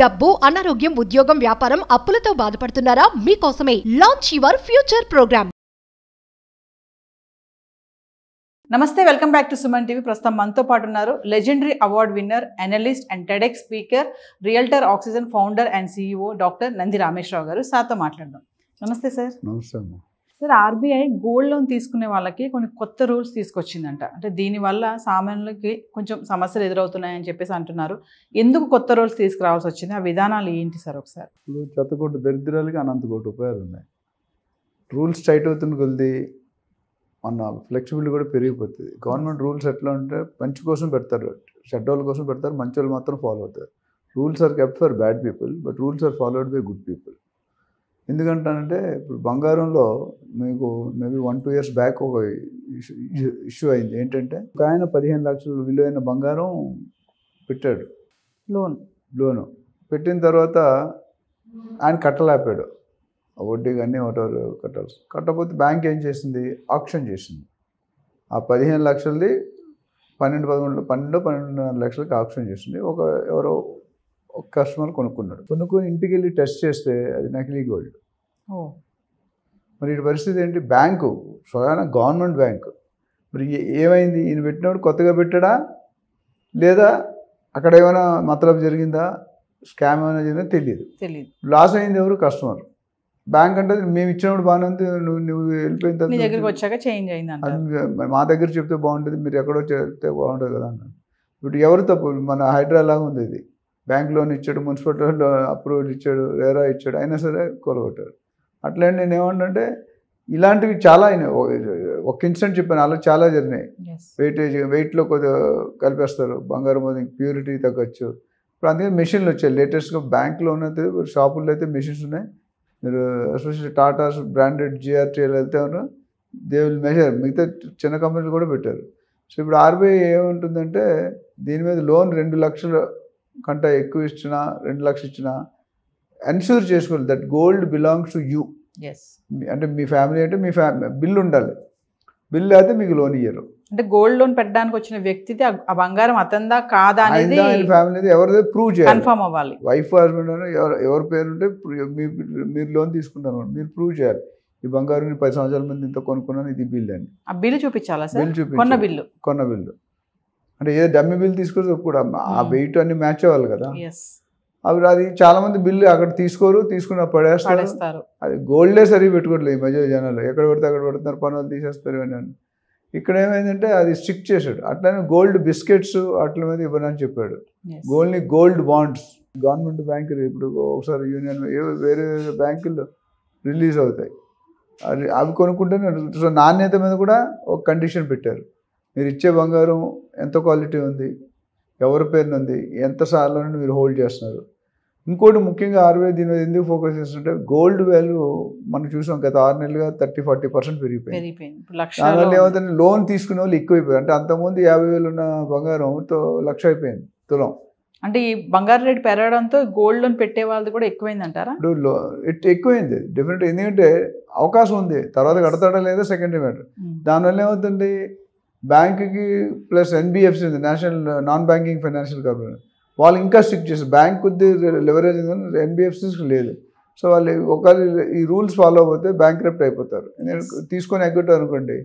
డబ్బు, అనారోగ్యం, ఉద్యోగం, వ్యాపారం, అప్పులతో బాధపడుతున్నారా? మీకోసమే లాంచ్ యువర్ ఫ్యూచర్ ప్రోగ్రామ్. నమస్తే, welcome back to Suman TV. ప్రస్తుతం మనతో పాటు ఉన్నారు legendary award winner, analyst and TEDx speaker, realtor oxygen founder and CEO doctor Nandi Rameshwar Rao గారు. సార్తో మాట్లాడదాం. నమస్తే సార్. నమస్తే అమ్మా. సార్, RBI గోల్డ్ లోన్ తీసుకునే వాళ్ళకి కొన్ని కొత్త రూల్స్ తీసుకొచ్చిందంట. అంటే దీనివల్ల సామాన్యులకి కొంచెం సమస్యలు ఎదురవుతున్నాయని చెప్పేసి అంటున్నారు. ఎందుకు కొత్త రూల్స్ తీసుకురావాల్సి వచ్చింది? ఆ విధానాలు ఏంటి సార్ ఒకసారి? ఇప్పుడు చెత్తకోటి దరిద్రాలకి అనంత కోటి ఉపాయాలు ఉన్నాయి. రూల్స్ టైట్ అవుతున్న కొద్ది మన ఫ్లెక్సిబిలిటీ కూడా పెరిగిపోతుంది. గవర్నమెంట్ రూల్స్ ఎట్లా ఉంటే మంచి కోసం పెడతారు, చెడ్డోళ్ళ కోసం పెడతారు, మంచి వాళ్ళు మాత్రం ఫాలో అవుతారు. Rules are kept for bad people, but rules are followed by good people. ఎందుకంటానంటే ఇప్పుడు బంగారంలో మీకు మేబీ 1-2 years బ్యాక్ ఒక ఇష్యూ అయింది. ఏంటంటే ఒక ఆయన 15 లక్షలు విలువైన బంగారం పెట్టాడు లోను. పెట్టిన తర్వాత ఆయన కట్టలేపాడు, వడ్డీ కానీ ఒకటో కట్టాల్సి. కట్టకపోతే బ్యాంక్ ఏం చేసింది, ఆక్షన్ చేసింది. ఆ 15 లక్షలది 12-13 లక్షలకి ఆక్షన్ చేసింది. ఎవరో ఒక కస్టమర్ కొనుక్కొని ఇంటికి వెళ్ళి టెస్ట్ చేస్తే అది నకిలీ గోల్డ్. మరి ఈ పరిస్థితి ఏంటి? బ్యాంకు స్వయాన గవర్నమెంట్ బ్యాంకు మరి ఏమైంది? ఈయన పెట్టినప్పుడు కొత్తగా పెట్టాడా, లేదా అక్కడ ఏమైనా మతలబు జరిగిందా, స్కామ్ ఏమైనా జరిగిందా తెలియదు. లాస్ అయింది ఎవరు? కస్టమర్. బ్యాంక్ అంటే మేము ఇచ్చినప్పుడు బాగానే ఉంది, నువ్వు వెళ్ళిపోయిన తర్వాత వచ్చాక చేంజ్ అయింది. మా దగ్గర చెప్తే బాగుంటుంది, మీరు ఎక్కడో చెప్తే బాగుంటుంది కదా అన్నాడు. ఇప్పుడు ఎవరు తప్పు? మన హైడ్రా లాగా ఉంది. ఇది బ్యాంక్ లోన్ ఇచ్చాడు, మున్సిపాలిటీ అప్రూవల్ ఇచ్చాడు, రేరా ఇచ్చాడు, అయినా సరే కూలగొట్టారు. అట్లా నేను ఏమంటే ఇలాంటివి చాలా అయినాయి. ఒక ఇన్సిడెంట్ చెప్పాను, అలా చాలా జరిగినాయి. వెయిట్లో కొద్దిగా కలిపేస్తారు, బంగారం ప్యూరిటీ తగ్గచ్చు. ఇప్పుడు అందుకే మెషిన్లు వచ్చాయి లేటెస్ట్గా. బ్యాంక్లో ఉన్నది షాపుల్లో అయితే మెషిన్స్ ఉన్నాయి. మీరు ఎస్పెషల్లీ టాటాస్ బ్రాండెడ్ GRTL వెళ్తే దే విల్ మెజర్. మిగతా చిన్న కంపెనీలు కూడా పెట్టారు. సో ఇప్పుడు RBI ఏముంటుందంటే దీని మీద లోన్ 2 లక్షల కంటే ఎక్కువ ఇచ్చినా, 2 లక్షలు ఇచ్చినా ఎన్ష్యూర్ చేసుకోవాలి that gold belongs to you. అంటే మీ ఫ్యామిలీ అంటే మీ బిల్లు ఉండాలి. బిల్లు అయితే మీకు లోన్ ఇయ్యరు. అంటే గోల్డ్ లోన్ పెట్టడానికి వచ్చిన వ్యక్తి ఆ బంగారం అతందా కాదా అనేది ఫ్యామిలీ ఎవరిదే ప్రూవ్ చేయాలి, కన్ఫర్మ్ అవ్వాలి. వైఫ్ హస్బెండ్ ఎవరి పేరు ఉంటే మీరు లోన్ తీసుకుంటారు, మీరు ప్రూవ్ చేయాలి. ఈ బంగారం 10 సంవత్సరాల మంది ఇంత కొనుక్కున్నాను, ఇది బిల్ అని. ఆ బిల్లు చూపించాలా సార్? బిల్లు చూపించాలి. కొన్న బిల్లు అంటే ఏదో డమ్మీ బిల్ తీసుకొస్తే కూడా ఆ వెయిట్ అన్ని మ్యాచ్ అవ్వాలి కదా. అది చాలా మంది బిల్లు అక్కడ తీసుకున్న పడేస్తారు. అది గోల్డే సరిగ్గా పెట్టుకోవట్లేదు ఈ మధ్య జనాలు. ఎక్కడ పడితే అక్కడ పెడుతున్నారు, పనులు తీసేస్తారు అని. ఇక్కడ ఏమైందంటే అది స్టిక్ చేశాడు. అట్లనే గోల్డ్ బిస్కెట్స్ అట్ల మీద ఇవ్వనని చెప్పాడు. గోల్డ్ బాండ్స్ గవర్నమెంట్ బ్యాంకులు ఇప్పుడు ఒకసారి యూనియన్ వేరే బ్యాంకుల్లో రిలీజ్ అవుతాయి. అవి కొనుక్కుంటేనే. సో నాణ్యత మీద కూడా ఒక కండిషన్ పెట్టారు. మీరు ఇచ్చే బంగారం ఎంత క్వాలిటీ ఉంది, ఎవరి పేరున ఉంది, ఎంత సార్లు మీరు హోల్డ్ చేస్తున్నారు. ఇంకోటి ముఖ్యంగా RBI దీని మీద ఎందుకు ఫోకస్ చేస్తుంటే గోల్డ్ వాల్యూ మనం చూసాం గత 6 నెలలుగా 30-40% పెరిగిపోయింది. దానివల్ల ఏమవుతుంది, లోన్ తీసుకునే వాళ్ళు ఎక్కువైపోయారు. అంటే అంతకుముందు 50,000 ఉన్న బంగారంతో 1,00,000 అయిపోయింది తులం. అంటే ఈ బంగారు రేటు పెరగడంతో గోల్డ్ లోన్ పెట్టే వాళ్ళది కూడా ఎక్కువైంది అంటారా? ఇప్పుడు ఎక్కువైంది డెఫినెట్. ఎందుకంటే అవకాశం ఉంది, తర్వాత కడతాడా లేదా సెకండరీ మ్యాటర్. దానివల్ల ఏమవుతుంది, బ్యాంకుకి ప్లస్ NBFC ఉంది, national non banking financial corporation, వాళ్ళు ఇంకా స్ట్రిక్ట్ చేస్తారు. బ్యాంక్ కొద్ది లెవరేజ్ NBFCస్కి లేదు. సో వాళ్ళు ఒకవేళ ఈ రూల్స్ ఫాలో అయిపోతే బ్యాంక్రప్ట్ అయిపోతారు. తీసుకొని ఎగ్గొట్టారు అనుకోండి,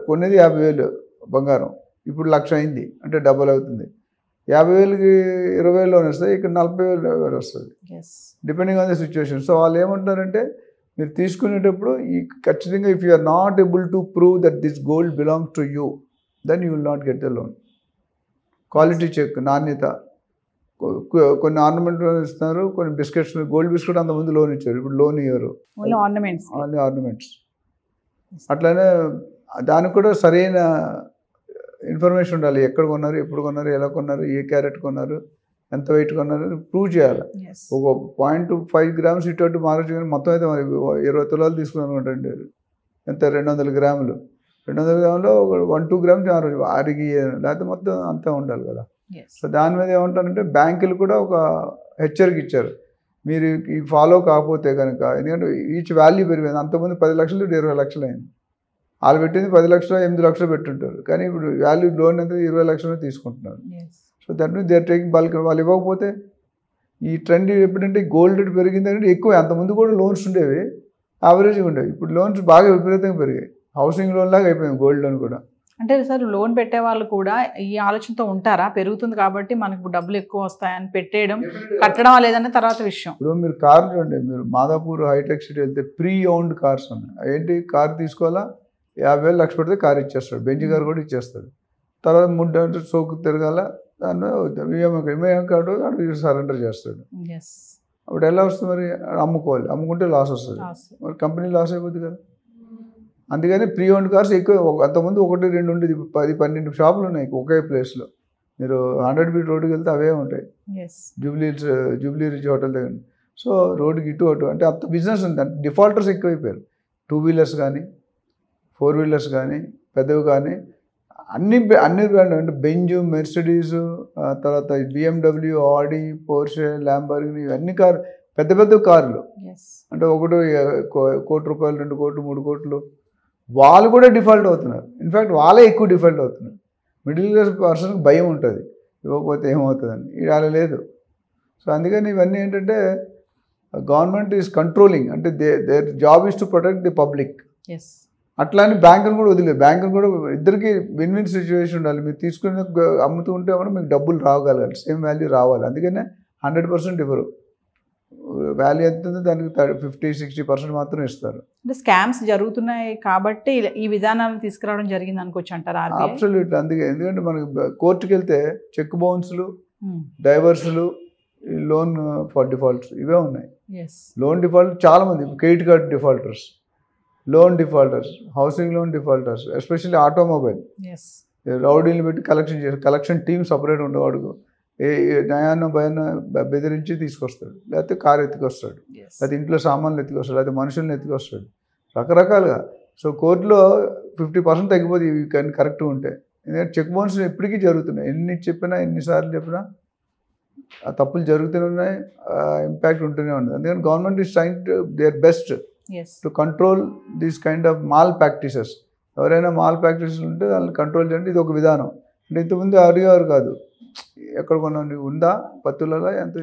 కొనేది 50,000 బంగారం ఇప్పుడు 1,00,000 అయింది అంటే డబుల్ అవుతుంది. 50,000కి 20,000 లోన్ వస్తాయి, ఇక్కడ 40,000 వస్తుంది, depending on the situation. So వాళ్ళు ఏమంటారంటే మీరు తీసుకునేటప్పుడు ఖచ్చితంగా if you are not able to prove that this gold belongs to you, then you will not get the loan. Quality check, నాణ్యత. కొన్ని ఆర్నమెంట్ లోన్ ఇస్తున్నారు, కొన్ని బిస్కెట్స్. గోల్డ్ బిస్కెట్ అంతకుముందు లోన్ ఇచ్చారు, ఇప్పుడు లోన్ ఇవ్వరు, ఓన్లీ ఆర్నమెంట్స్. అట్లనే దానికి కూడా సరైన ఇన్ఫర్మేషన్ ఉండాలి. ఎక్కడ కొన్నారు, ఎప్పుడు కొన్నారు, ఎలా కొన్నారు, ఏ క్యారెట్ కొన్నారు, ఎంత వెయిట్ కొన్నారు ప్రూవ్ చేయాలి. ఒక 0.5 grams ఇటు అటు మారచ్చు, కానీ మొత్తం అయితే మరి 20 తులాలు తీసుకున్నాను అనుకోండి, ఎంత 200 గ్రాములు. 200 గ్రాములో 1-2 grams అరిగి, లేకపోతే మొత్తం అంతా ఉండాలి కదా. సో దాని మీద ఏమంటారంటే బ్యాంకులు కూడా ఒక హెచ్చరిక ఇచ్చారు, మీరు ఈ ఫాలో కాకపోతే కనుక. ఎందుకంటే ఈచ్ వాల్యూ పెరిగింది. అంతకుముందు 10 లక్షలు 20 లక్షలు అయింది. వాళ్ళు పెట్టింది 10 లక్షలు 8 లక్షలు పెట్టుంటారు, కానీ ఇప్పుడు వాల్యూ లోన్ అయితే 20 లక్షలు తీసుకుంటున్నారు. So that means they are taking bulk. వాళ్ళు ఇవ్వకపోతే ఈ ట్రెండ్ ఎప్పుడంటే గోల్డ్ రేట్ పెరిగిందంటే ఎక్కువ, అంతకుముందు కూడా లోన్స్ ఉండేవి, యావరేజ్గా ఉండేవి. ఇప్పుడు లోన్స్ బాగా విపరీతంగా పెరిగాయి. హౌసింగ్ లోన్ లాగా అయిపోయింది గోల్డ్ లోన్ కూడా. అంటే సార్ లోన్ పెట్టే వాళ్ళు కూడా ఈ ఆలోచనతో ఉంటారా, పెరుగుతుంది కాబట్టి మనకు డబ్బులు ఎక్కువ వస్తాయని పెట్టేయడం, కట్టడం లేదనే తర్వాత విషయం. ఇప్పుడు మీరు కార్ చూడండి, మీరు మాదాపూర్ హైటెక్ సిటీ వెళ్తే ప్రీ ఓన్డ్ కార్స్ ఉన్నాయి. ఏంటి, కార్ తీసుకోవాలా, 50,000 లక్ష పెడితే కార్ ఇచ్చేస్తాడు, బెంచ్ కార్ కూడా ఇచ్చేస్తాడు. తర్వాత 3 గంటలు సోకు తిరగాల, దాన్ని ఈఎంఐ కార్డు అడుగు సరెండర్ చేస్తాడు. అప్పుడు ఎలా వస్తుంది మరి, అమ్ముకోవాలి, అమ్ముకుంటే లాస్ వస్తుంది, మరి కంపెనీ లాస్ అయిపోతుంది కదా. అందుకని ప్రీ ఓన్డ్ కార్స్ ఎక్కువ. అంతకుముందు 1, 2 ఉండేది, 10, 12 షాపులు ఉన్నాయి ఒకే ప్లేస్లో. మీరు 100 ఫీట్ రోడ్డుకి వెళ్తే అవే ఉంటాయి, జూబ్లీ రిచ్ హోటల్ దగ్గర. సో రోడ్డుకి ఇటు అటు అంటే అంత బిజినెస్ ఉంది. అంటే డిఫాల్టర్స్ ఎక్కువైపోయారు. 2 వీలర్స్ కానీ 4 వీలర్స్ కానీ పెద్దవి కానీ అన్ని బ్రాండ్ అంటే బెంజ్, మెర్సిడీస్, తర్వాత BMW, ఆడి, పోర్షే, ల్యాంబోర్గిని, ఇవన్నీ పెద్ద పెద్ద కార్లు. అంటే ఒకటి 1 కోటి రూపాయలు, 2 కోట్లు, 3 కోట్లు, వాళ్ళు కూడా డిఫాల్ట్ అవుతున్నారు. ఇన్ఫ్యాక్ట్ వాళ్ళే ఎక్కువ డిఫాల్ట్ అవుతున్నారు. మిడిల్ క్లాస్ పర్సన్కి భయం ఉంటుంది, ఇవ్వకపోతే ఏమవుతుందని. ఇలా లేదు. సో అందుకని ఇవన్నీ ఏంటంటే గవర్నమెంట్ ఈజ్ కంట్రోలింగ్, అంటే their job is to protect the public. అట్లా అని బ్యాంకును కూడా వదిలేదు. బ్యాంకును కూడా ఇద్దరికి విన్ విన్ సిచ్యువేషన్ ఉండాలి. మీరు తీసుకుని అమ్ముతూ ఉంటే కూడా మీకు డబ్బులు రాగలగాలి, సేమ్ వాల్యూ రావాలి. అందుకనే 100% ఇవ్వరు. వాల్యూ ఎంత ఉందో దానికి 50-60% మాత్రం ఇస్తారు. అంటే స్కామ్స్ జరుగుతున్నాయి కాబట్టి ఈ విధానాలను తీసుకురావడం జరిగింది అనుకోవచ్చు అంటారా? అబ్సల్యూట్లీ. అందుకే, ఎందుకంటే మనకి కోర్టుకి వెళ్తే చెక్ బౌన్స్లు, డైవర్స్లు, లోన్ ఫర్ డిఫాల్ట్స్ ఇవే ఉన్నాయి. లోన్ డిఫాల్ట్ చాలా మంది, credit card defaulters, loan defaulters, housing loan defaulters, especially automobile. రౌడీలు పెట్టి కలెక్షన్ టీమ్ సపరేట్ ఉండేవాడు. నయాన్న భయాన్న బెదిరించి తీసుకొస్తాడు, లేకపోతే కారు ఎత్తుకొస్తాడు, లేకపోతే ఇంట్లో సామాన్లు ఎత్తుకొస్తాడు, లేకపోతే మనుషులను ఎత్తుకొస్తాడు, రకరకాలుగా. సో కోర్టులో 50% తగ్గిపోతుంది ఇవి కానీ కరెక్ట్గా ఉంటే. ఎందుకంటే చెక్ బౌన్స్ ఎప్పటికీ జరుగుతున్నాయి. ఎన్నిసార్లు చెప్పినా ఆ తప్పులు జరుగుతూనే ఉన్నాయి, ఇంపాక్ట్ ఉంటూనే ఉంది. అందుకని government is trying to their best to control these kind of mall practices. ఎవరైనా మాల్ ప్రాక్టీసెస్ ఉంటే వాళ్ళని కంట్రోల్ చేయండి. ఇది ఒక విధానం. అంటే ఇంతకుముందు అడిగేవారు కాదు, ఎక్కడ కొన్నా ఉందా పత్తులలో ఎంత,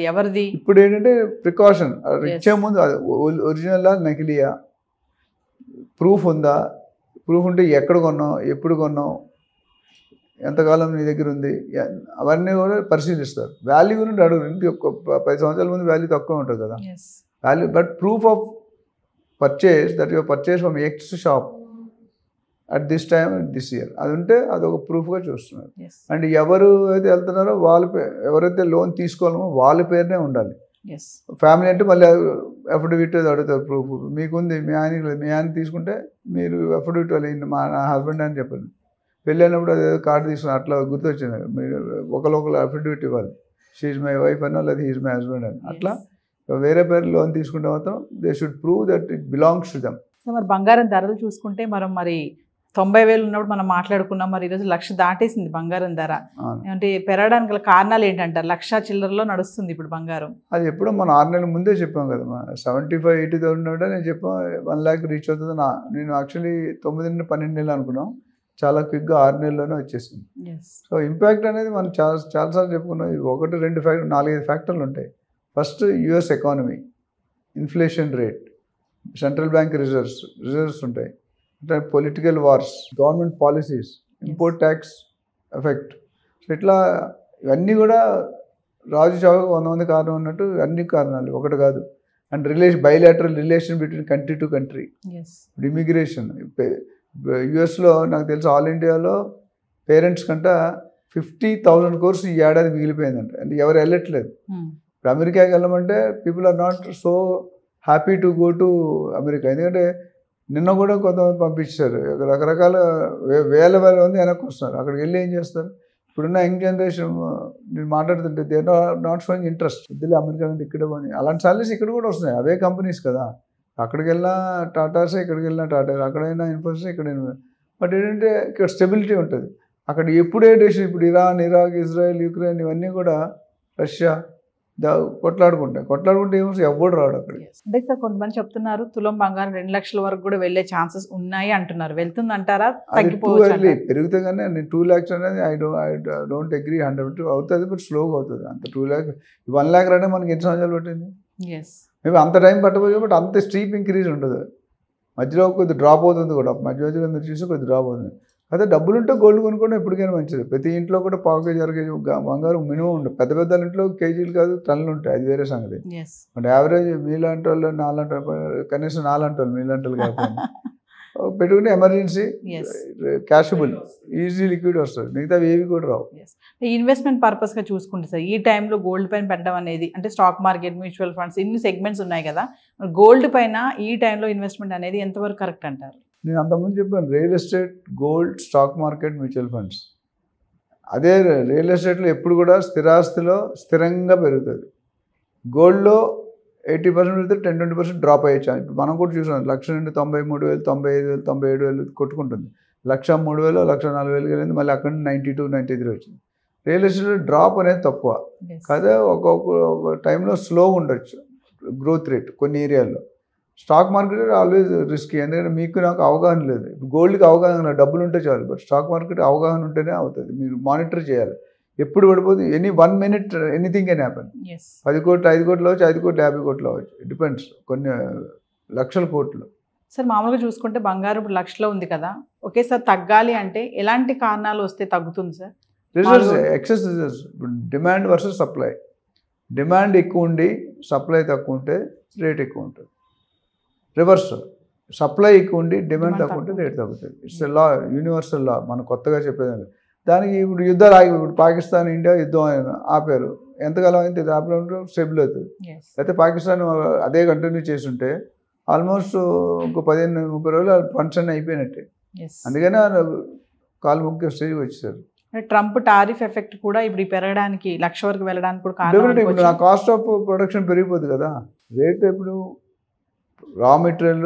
ఎవరిది. ఇప్పుడు ఏంటంటే ప్రికాషన్, ఇచ్చే ముందు ఒరిజినల్ నకిలీయా, ప్రూఫ్ ఉందా, ప్రూఫ్ ఉంటే ఎక్కడ కొన్నావు, ఎప్పుడు కొన్నావు, ఎంతకాలం నీ దగ్గర ఉంది, అవన్నీ కూడా పరిశీలిస్తారు. వాల్యూ గురించి అడుగురు. ఇంటి 10 సంవత్సరాల ముందు వాల్యూ తక్కువ ఉంటుంది కదా value, but proof of purchase that your purchase from X shop at this time this year, అది ఉంటే అదొక ప్రూఫ్గా చూస్తున్నారు. అండ్ ఎవరు అయితే వెళ్తున్నారో ఎవరైతే లోన్ తీసుకోవాలో వాళ్ళ పేరునే ఉండాలి. ఫ్యామిలీ అంటే మళ్ళీ అఫిడవిట్ అడుగుతారు, ప్రూఫ్ మీకుంది, మీ ఆయన తీసుకుంటే మీరు అఫిడవిట్ వాళ్ళు మా హస్బెండ్ అని చెప్పండి. పెళ్ళైనప్పుడు అదే కార్డు తీసుకుని అట్లా గుర్తొచ్చింది, మీరు ఒకరు అఫిడవిట్ ఇవ్వాలి, షీఈ్ మై వైఫ్ అన్నా లేదా హీఈ్ మై హస్బెండ్ అని. అట్లా వేరే పేరు లోన్ తీసుకుంటే మాత్రం they should prove that it belongs to them. మరి బంగారం ధరలు చూసుకుంటే మరి 90,000 ఉన్నప్పుడు మనం మాట్లాడుకున్నాం, మరి ఈరోజు 1,00,000 దాటేసింది బంగారం ధర. అంటే పెరగడానికి గల కారణాలు ఏంటంటారు? 1,00,000 చిల్లరలో నడుస్తుంది ఇప్పుడు బంగారం. అది ఎప్పుడో మనం 6 నెలల ముందే చెప్పాం కదా, 75-80,000 ఉంటే నేను చెప్పాను 1 lakh రీచ్ అవుతుంది. నేను యాక్చువల్లీ 9-12 నెలలు అనుకున్నాం, చాలా క్విక్గా 6 నెలల్లోనే వచ్చేసింది. సో ఇంపాక్ట్ అనేది మనం చాలాసార్లు చెప్పుకున్నాం. 1-2 ఫ్యాక్టర్ 4-5 ఫ్యాక్టర్లు ఉంటాయి. First US economy, inflation rate, central bank reserves ఉంటాయి, అంటే political wars, government policies, import tax effect. So ఇట్లా ఇవన్నీ కూడా రాజు చావుకు 100 మంది కారణం అన్నట్టు అన్ని కారణాలు, ఒకటి కాదు. And bilateral relation between country to country, immigration. యుఎస్లో నాకు తెలిసి ఆల్ ఇండియాలో పేరెంట్స్ కంటే 50,000 కోర్స్ ఈ ఏడాది మిగిలిపోయిందంట. అంటే ఎవరు వెళ్ళట్లేదు. ఇప్పుడు అమెరికాకి వెళ్ళమంటే people are not so happy to go to America. ఎందుకంటే నిన్న కూడా కొంతమంది పంపించారు, రకరకాల వేల మంది వెనక్కి వస్తున్నారు. అక్కడికి వెళ్ళి ఏం చేస్తారు? ఇప్పుడున్న యంగ్ జనరేషన్ నేను మాట్లాడుతుంటే దే నాట్ షోయింగ్ ఇంట్రెస్ట్. ఇద్దరు అమెరికా కంటే ఇక్కడే పోయి అలాంటి సాలరీస్ ఇక్కడ కూడా వస్తున్నాయి, అవే కంపెనీస్ కదా. అక్కడికి వెళ్ళినా టాటాసే, ఇక్కడికి వెళ్ళినా టాటాస్, అక్కడైనా ఇన్ఫోసిస్, ఇక్కడైనా. బట్ ఏంటంటే ఇక్కడ స్టెబిలిటీ ఉంటుంది. అక్కడ ఎప్పుడే డెసిషన్, ఇప్పుడు ఇరాన్, ఇరాక్, ఇజ్రాయెల్, యుక్రెయిన్, ఇవన్నీ కూడా, రష్యా, కొట్లాడుకుంటే ఏమో ఎవడు రాడు అక్కడికి. అంటే సార్ కొంతమంది చెప్తున్నారు తులం బంగారం 2 లక్షల వరకు కూడా వెళ్ళే ఛాన్సెస్ ఉన్నాయి అంటున్నారు. వెళ్తుంది అంటారా? అది టూ ఎర్లీ. పెరిగితే కానీ 2 lakhs అనేది ఐ డోంట్ అగ్రీ 100 అవుతుంది, బట్ స్లోగా అవుతుంది. అంత 2 lakhs 1 lakh రావడానికి మనకి ఎన్ని సంవత్సరాలు పట్టింది? మేబీ అంత టైం పట్టబోయే, బట్ అంత స్టీప్ ఇంక్రీజ్ ఉండదు. మధ్యలో కొద్ది డ్రాప్ అవుతుంది కూడా, మధ్యలో మీరు చూసి కొద్ది డ్రాప్ అవుతుంది. అదే డబ్బులుంటే గోల్డ్ కొనుక్కోవడం ఎప్పటికైనా మంచిది. ప్రతి ఇంట్లో కూడా పావు కేజీ 1 kg బంగారం మినిమం ఉండదు. పెద్ద పెద్ద ఇంట్లో కేజీలు కాదు టన్నులు ఉంటాయి, అది వేరే సంగతి. బట్ యావరేజ్ మీలాంటి వాళ్ళు 4 కనీసం 4 మీలాంటి కాకుండా పెట్టుకుంటే ఎమర్జెన్సీ క్యాషబుల్ ఈజీ లిక్విడ్ వస్తుంది, మిగతా ఏవి కూడా రావు. ఇన్వెస్ట్మెంట్ పర్పస్ గా చూసుకుంటే సార్ ఈ టైంలో గోల్డ్ పైన పెట్టడం అనేది, అంటే స్టాక్ మార్కెట్, మ్యూచువల్ ఫండ్స్, ఇన్ని సెగ్మెంట్స్ ఉన్నాయి కదా, గోల్డ్ పైన ఈ టైంలో ఇన్వెస్ట్మెంట్ అనేది ఎంతవరకు కరెక్ట్ అంటారు? నేను అంతకుముందు చెప్పాను, real estate, gold, stock market, mutual funds. అదే రియల్ ఎస్టేట్లో ఎప్పుడు కూడా స్థిరాస్తిలో స్థిరంగా పెరుగుతుంది. గోల్డ్లో 80% పెడితే 10-20% డ్రాప్ అయ్యే. ఇప్పుడు మనం కూడా చూసాం, 1,00,000 నుండి 93,000, 95,000, 97,000 కొట్టుకుంటుంది. 1,03,000, 1,04,000 వెళ్ళింది, మళ్ళీ అక్కడ నుండి 92, 93 వచ్చింది. రియల్ ఎస్టేట్లో డ్రాప్ అనేది తక్కువ కదా, ఒక టైంలో స్లో ఉండొచ్చు గ్రోత్ రేట్ కొన్ని ఏరియాల్లో. స్టాక్ మార్కెట్ ఆల్వేస్ రిస్కీ, ఎందుకంటే మీకు నాకు అవగాహన లేదు. గోల్డ్కి అవగాహన, డబ్బులు ఉంటే చాలు, బట్ స్టాక్ మార్కెట్ అవగాహన ఉంటేనే అవుతుంది. మీరు మానిటర్ చేయాలి, ఎప్పుడు పడిపోతుంది. 1 minute ఎనీథింగ్ కెన్ హ్యాపెన్. 10 కోట్లు 5 కోట్లు అవచ్చు, 5 కోట్లు 50 కోట్లు అవచ్చు, డిపెండ్స్. కొన్ని లక్షల కోట్లు. సార్ మామూలుగా చూసుకుంటే బంగారం ఇప్పుడు లక్షలో ఉంది కదా, ఒకేసారి తగ్గాలి అంటే ఎలాంటి కారణాలు వస్తే తగ్గుతుంది సార్? Reserves, excess reserves. ఇప్పుడు డిమాండ్ వర్సెస్ సప్లై. డిమాండ్ ఎక్కువ ఉండి సప్లై తక్కువ ఉంటే రేట్ ఎక్కువ ఉంటుంది. రివర్స్, సప్లై ఎక్కువ ఉండి డిమాండ్ తక్కువ ఉంటే రేట్ తగ్గుతుంది. It's law, universal law. మనం కొత్తగా చెప్పేదాన్ని. దానికి ఇప్పుడు యుద్ధాలు ఆగి, ఇప్పుడు పాకిస్తాన్ ఇండియా యుద్ధం ఆపారు. ఎంతకాలం అయితే ఆపడం స్టెబుల్ అవుతుంది. అయితే పాకిస్తాన్ అదే కంటిన్యూ చేస్తుంటే ఆల్మోస్ట్ ఇంకో 15-30 రోజులు ఫండ్స్ అన్నీ అయిపోయినట్టే. అందుకనే కాలు ముఖ్య స్టేజ్కి వచ్చేసారు. ట్రంప్ టారిఫ్ ఎఫెక్ట్ కూడా ఇప్పుడు పెరగడానికి, 1,00,000 వరకు వెళ్ళడానికి కూడా కారణం. ఇప్పుడు నా కాస్ట్ ఆఫ్ ప్రొడక్షన్ పెరిగిపోతుంది కదా, రేట్. ఇప్పుడు raw material,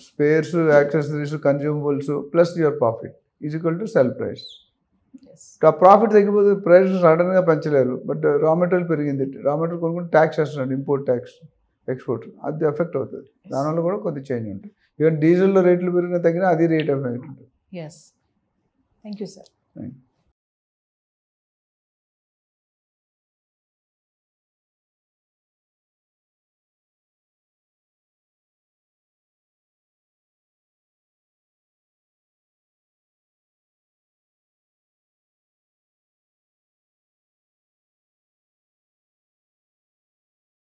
spares, accessories, consumables plus your profit is equal to sell price. ఆ ప్రాఫిట్ తగ్గిపోతుంది, ప్రైస్ సడన్గా పెంచలేరు, బట్ రా మెటీరియల్ పెరిగింది. రా మెటీరియల్ కొనుక్కుంటే ట్యాక్స్ వేస్తున్నాడు, ఇంపోర్ట్ ట్యాక్స్, ఎక్స్పోర్ట్, అది ఎఫెక్ట్ అవుతుంది. దానివల్ల కూడా కొద్ది చేంజ్ ఉంటుంది. ఈవెన్ డీజిల్లో రేట్లు పెరిగినా తగ్గినా అది రేట్ ఎఫెక్ట్ ఉంటుంది. Thank you sir.